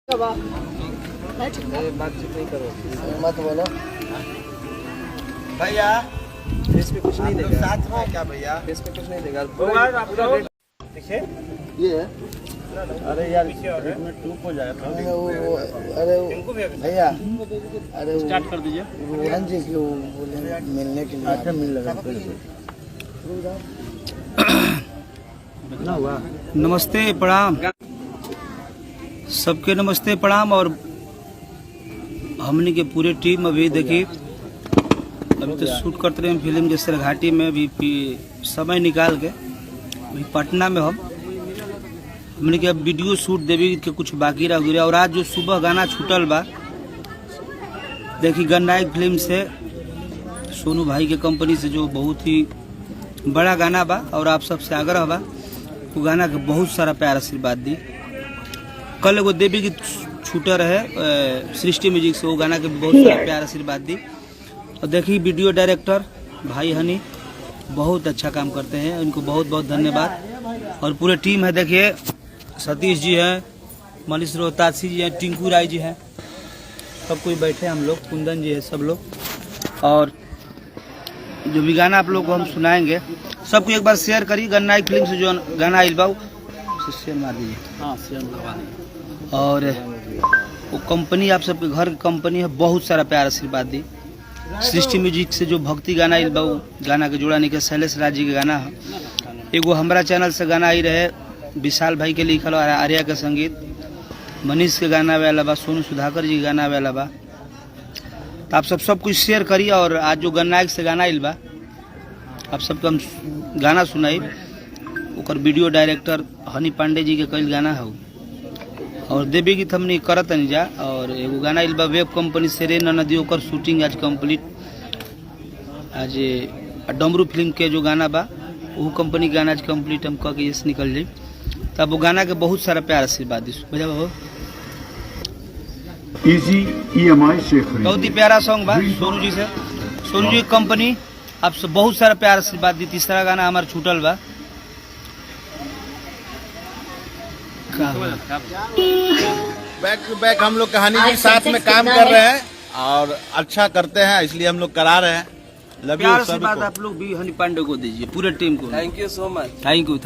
बातचीत नहीं करो, मत बोलो भैया। फेस पे कुछ नहीं देगा, साथ में क्या भैया? फेस पे कुछ नहीं देगा। देखिए ये है। अरे यार एक मिनट चुप हो जाए तो अरे भैया, अरे स्टार्ट कर दीजिए। रोहन जी क्यों बोले मिलने के लिए? अच्छा मिल लगा नमस्ते प्रणाम सबके, नमस्ते प्रणाम। और हमने के पूरे टीम अभी देखिए, अभी तो शूट करते रहे फिल्म के सरघाटी में भी समय निकाल के अभी पटना में हमने के वीडियो शूट देवी के कुछ बाकी रह गया। और आज जो सुबह गाना छूटल बा देखिए, गन्नायक फिल्म से सोनू भाई के कंपनी से जो बहुत ही बड़ा गाना बा, और आप सबसे आग्रह बा वो गाना के बहुत सारा प्यार आशीर्वाद दी। कल एगो देवी की छूटर है सृष्टि म्यूजिक से, वो गाना के बहुत सारा प्यार आशीर्वाद दी। और देखिए वीडियो डायरेक्टर भाई हनी बहुत अच्छा काम करते हैं, उनको बहुत बहुत धन्यवाद। और पूरे टीम है, देखिए सतीश जी हैं, मनीष रोहतासी जी हैं, टिंकू राय जी हैं, सब कोई बैठे हम लोग, कुंदन जी है, सब लोग। और जो भी गाना आप लोग को हम सुनाएंगे सबको एक बार शेयर करिए। गन्नायक फिल्म से जो गाना आइल बा शेयर मार दीजिए। हाँ शेयर करवा दीजिए। और वो कंपनी आप सबके घर की कंपनी है, बहुत सारा प्यार आशीर्वाद दी। सृष्टि म्यूजिक से जो भक्ति गाना आइल बा, वो गाना के जोड़ा निकल शैलेश राज जी के गाना है। एगो हमारा चैनल से गाना आई रहे, विशाल भाई के लिखल और आर्या के संगीत, मनीष के गाना वाला बा, सोनू सुधाकर जी के गाना वाला बा। तो आप सब कुछ शेयर करिए। और आज जो गन्नायक से गाना आइल बा, आप सबको हम गाना सुनाई, ओकर वीडियो डायरेक्टर हनी पांडे जी के कई गाना है। और देवी गीत हमने करत नहीं जा। और एगो गाना आइल बा वेब कंपनी से रे नदी, ओकर शूटिंग आज कंप्लीट। आज डमरू फिल्म के जो गाना बा वो कंपनी गाना आज कंप्लीट हम कह के ये निकल जाए। तब वो गाना के बहुत सारा प्यार आशीर्वाद दी भैया बाबू। इजी EMI से खरीदें। बहुत ही प्यारा सॉन्ग बा सोनू जी से, सोनू जी की कंपनी आप सब बहुत सारा प्यार आशीर्वाद दी। तीसरा गाना हमारा छूटल बा, बैक टू बैक हम लोग कहानी के साथ में काम कर रहे हैं और अच्छा करते हैं, इसलिए हम लोग करा रहे हैं। लव यू प्यार सभी आशीर्वाद को। आप लोग भी हनी पांडे को दीजिए, पूरे टीम को। Thank you so much. Thank you.